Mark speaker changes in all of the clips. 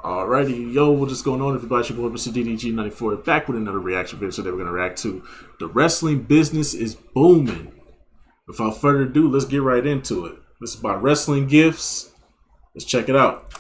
Speaker 1: Alrighty, yo, what's just going on, everybody? It's your boy, Mr. DDG94, back with another reaction video. Today we're going to react to The Wrestling Business is Booming. Without further ado, let's get right into it. This is by Wrestling Gifts. Let's check it out.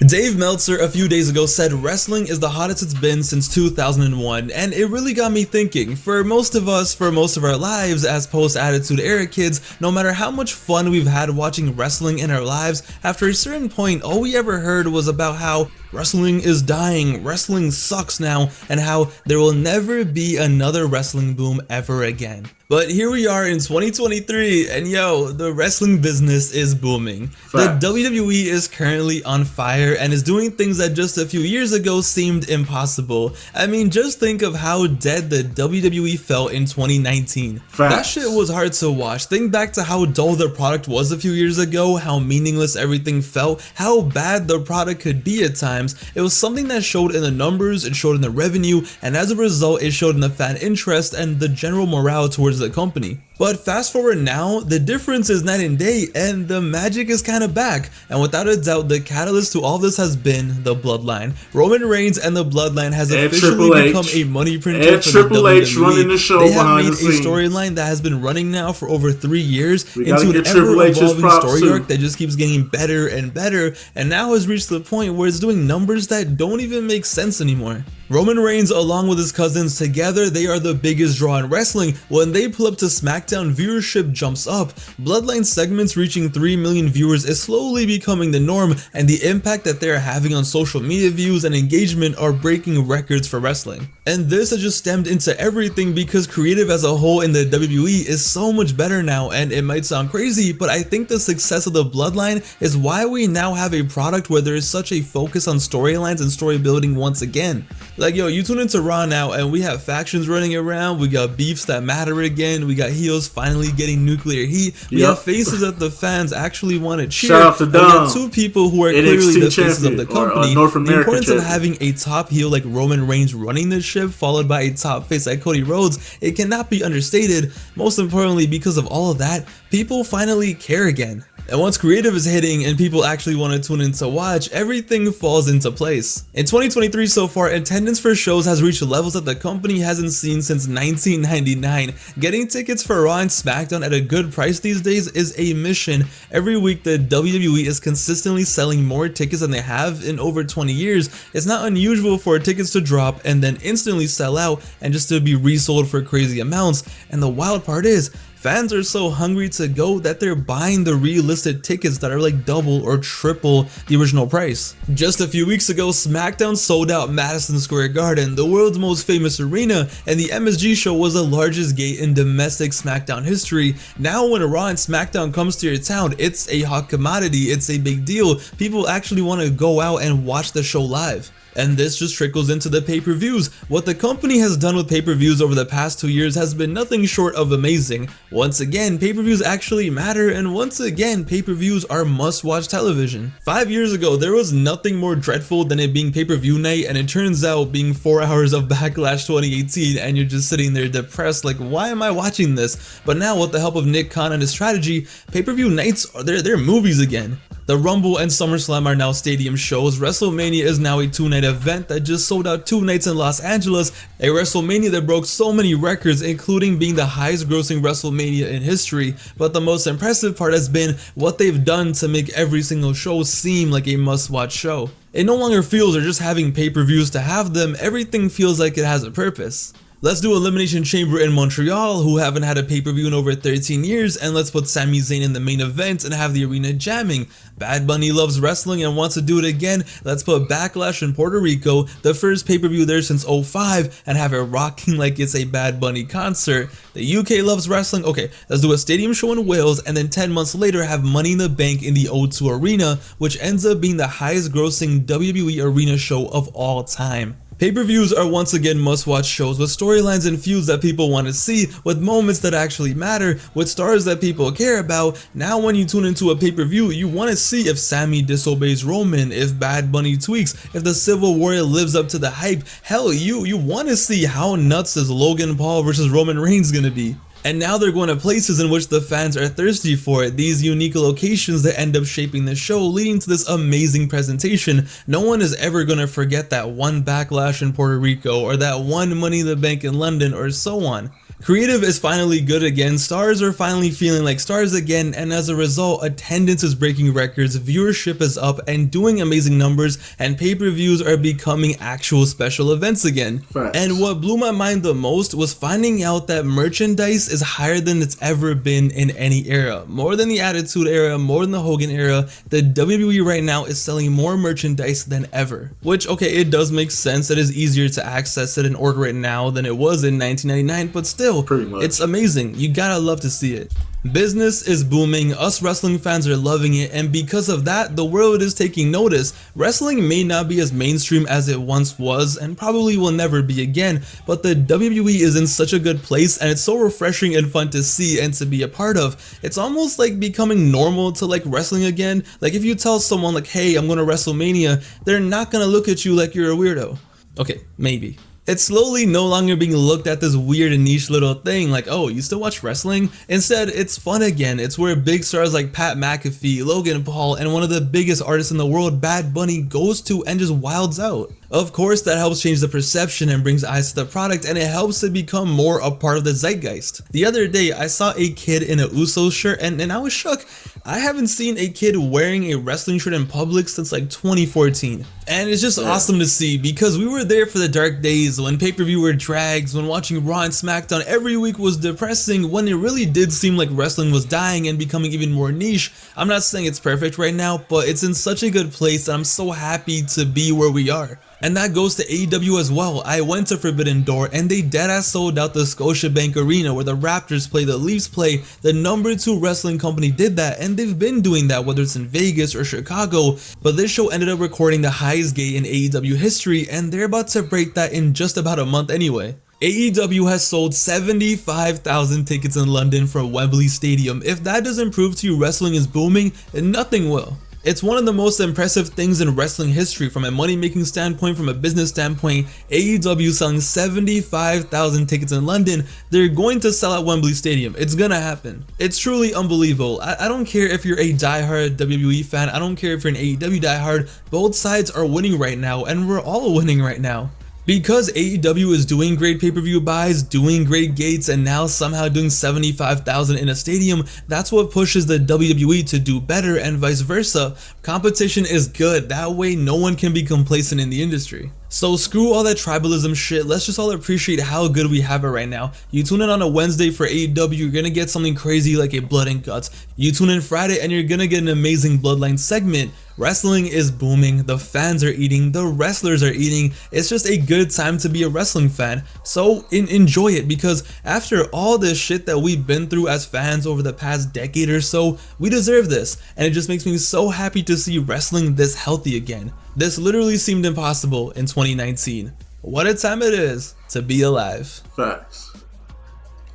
Speaker 2: Dave Meltzer a few days ago said wrestling is the hottest it's been since 2001, and it really got me thinking. For most of us, for most of our lives as post-Attitude Era kids, no matter how much fun we've had watching wrestling in our lives, after a certain point all we ever heard was about how wrestling is dying, wrestling sucks now, and how there will never be another wrestling boom ever again. But here we are in 2023, and yo, the wrestling business is booming.
Speaker 1: Facts.
Speaker 2: The WWE is currently on fire and is doing things that just a few years ago seemed impossible. I mean, just think of how dead the WWE felt in 2019.
Speaker 1: Facts.
Speaker 2: That shit was hard to watch. Think back to how dull their product was a few years ago, how meaningless everything felt, how bad the product could be at times. It was something that showed in the numbers, it showed in the revenue, and as a result, it showed in the fan interest and the general morale towards the company. But fast forward now, the difference is night and day, and the magic is kind of back. And without a doubt, the catalyst to all this has been the Bloodline. Roman Reigns and the Bloodline has officially become a money printer for the WWE.
Speaker 1: Running the show. They have made a
Speaker 2: storyline that has been running now for over 3 years
Speaker 1: into
Speaker 2: an ever-evolving story arc that just keeps getting better and better, and now has reached the point where it's doing numbers that don't even make sense anymore. Roman Reigns, along with his cousins, together they are the biggest draw in wrestling. When they pull up to SmackDown, viewership jumps up. Bloodline segments reaching 3 million viewers is slowly becoming the norm, and the impact that they are having on social media views and engagement are breaking records for wrestling. And this has just stemmed into everything because creative as a whole in the WWE is so much better now, and it might sound crazy, but I think the success of the Bloodline is why we now have a product where there is such a focus on storylines and story building once again. Like, yo, you tune into Raw now and we have factions running around, we got beefs that matter again, we got heels finally getting nuclear heat, we have faces that the fans actually want to cheer.
Speaker 1: Shout out to Dom.
Speaker 2: We got two people who are clearly the faces of the company.
Speaker 1: North American
Speaker 2: the importance
Speaker 1: champion.
Speaker 2: of having a top heel like Roman Reigns running this ship, followed by a top face like Cody Rhodes, it cannot be understated. Most importantly, because of all of that, people finally care again. And once creative is hitting and people actually want to tune in to watch, everything falls into place. In 2023 so far, attendance for shows has reached levels that the company hasn't seen since 1999. Getting tickets for Raw and SmackDown at a good price these days is a mission. Every week the WWE is consistently selling more tickets than they have in over 20 years. It's not unusual for tickets to drop and then instantly sell out and just to be resold for crazy amounts. And the wild part is, fans are so hungry to go that they're buying the relisted tickets that are like double or triple the original price. Just a few weeks ago, SmackDown sold out Madison Square Garden, the world's most famous arena, and the MSG show was the largest gate in domestic SmackDown history. Now when Raw and SmackDown comes to your town, it's a hot commodity, it's a big deal. People actually want to go out and watch the show live. And this just trickles into the pay-per-views. What the company has done with pay-per-views over the past 2 years has been nothing short of amazing. Once again, pay-per-views actually matter, and once again, pay-per-views are must-watch television. 5 years ago, there was nothing more dreadful than it being pay-per-view night, and it turns out being 4 hours of Backlash 2018, and you're just sitting there depressed like, why am I watching this? But now, with the help of Nick Khan and his strategy, pay-per-view nights, they're movies again. The Rumble and SummerSlam are now stadium shows. WrestleMania is now a 2-night event that just sold out 2 nights in Los Angeles, a WrestleMania that broke so many records, including being the highest grossing WrestleMania in history. But the most impressive part has been what they've done to make every single show seem like a must-watch show. It no longer feels they're just having pay-per-views to have them, everything feels like it has a purpose. Let's do Elimination Chamber in Montreal, who haven't had a pay-per-view in over 13 years, and let's put Sami Zayn in the main event and have the arena jamming. Bad Bunny loves wrestling and wants to do it again. Let's put Backlash in Puerto Rico, the first pay-per-view there since 05, and have it rocking like it's a Bad Bunny concert. The UK loves wrestling. Okay, let's do a stadium show in Wales, and then 10 months later have Money in the Bank in the O2 Arena, which ends up being the highest grossing WWE arena show of all time. Pay-per-views are once again must-watch shows with storylines and feuds that people want to see, with moments that actually matter, with stars that people care about. Now when you tune into a pay-per-view, you want to see if Sami disobeys Roman, if Bad Bunny tweaks, if the Civil War lives up to the hype. Hell, you want to see how nuts is Logan Paul versus Roman Reigns gonna be. And now they're going to places in which the fans are thirsty for it, these unique locations that end up shaping the show, leading to this amazing presentation. No one is ever going to forget that one Backlash in Puerto Rico, or that one Money in the Bank in London, or so on. Creative is finally good again, stars are finally feeling like stars again, and as a result, attendance is breaking records, viewership is up and doing amazing numbers, and pay-per-views are becoming actual special events again.
Speaker 1: Facts.
Speaker 2: And what blew my mind the most was finding out that merchandise is higher than it's ever been in any era. More than the Attitude Era, more than the Hogan era, the WWE right now is selling more merchandise than ever. Which, okay, it does make sense, it is easier to access it and order it now than it was in 1999, but still,
Speaker 1: pretty much.
Speaker 2: It's amazing. You gotta love to see it. Business is booming, us wrestling fans are loving it, and because of that, the world is taking notice. Wrestling may not be as mainstream as it once was, and probably will never be again, but the WWE is in such a good place, and it's so refreshing and fun to see and to be a part of. It's almost like becoming normal to like wrestling again. Like if you tell someone like, hey, I'm going to WrestleMania, they're not gonna look at you like you're a weirdo. Okay, maybe. It's slowly no longer being looked at this weird and niche little thing like, oh, you still watch wrestling? Instead, it's fun again. It's where big stars like Pat McAfee, Logan Paul, and one of the biggest artists in the world, Bad Bunny, goes to and just wilds out. Of course, that helps change the perception and brings eyes to the product, and it helps it become more a part of the zeitgeist. The other day, I saw a kid in a Usos shirt and I was shook. I haven't seen a kid wearing a wrestling shirt in public since like 2014. And it's just awesome to see because we were there for the dark days when pay-per-view were drags, when watching Raw and SmackDown every week was depressing, when it really did seem like wrestling was dying and becoming even more niche. I'm not saying it's perfect right now, but it's in such a good place that I'm so happy to be where we are. And that goes to AEW as well. I went to Forbidden Door and they deadass sold out the Scotiabank Arena where the Raptors play, the Leafs play. The #2 wrestling company did that, and they've been doing that whether it's in Vegas or Chicago. But this show ended up recording the highest gate in AEW history, and they're about to break that in just about a month anyway. AEW has sold 75,000 tickets in London for Wembley Stadium. If that doesn't prove to you wrestling is booming, then nothing will. It's one of the most impressive things in wrestling history from a money-making standpoint, from a business standpoint. AEW selling 75,000 tickets in London. They're going to sell out Wembley Stadium. It's gonna happen. It's truly unbelievable. I don't care if you're a diehard WWE fan. I don't care if you're an AEW diehard. Both sides are winning right now, and we're all winning right now. Because AEW is doing great pay-per-view buys, doing great gates, and now somehow doing 75,000 in a stadium, that's what pushes the WWE to do better and vice versa. Competition is good, that way no one can be complacent in the industry. So screw all that tribalism shit, let's just all appreciate how good we have it right now. You tune in on a Wednesday for AEW, you're gonna get something crazy like a Blood and Guts. You tune in Friday and you're gonna get an amazing Bloodline segment. Wrestling is booming, the fans are eating, the wrestlers are eating. It's just a good time to be a wrestling fan. So enjoy it, because after all this shit that we've been through as fans over the past decade or so, we deserve this. And it just makes me so happy to see wrestling this healthy again. This literally seemed impossible in 2019. What a time it is to be alive.
Speaker 1: Facts.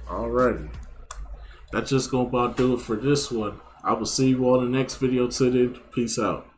Speaker 1: Alrighty. That's just gonna about do it for this one. I will see you all in the next video. Till then, peace out.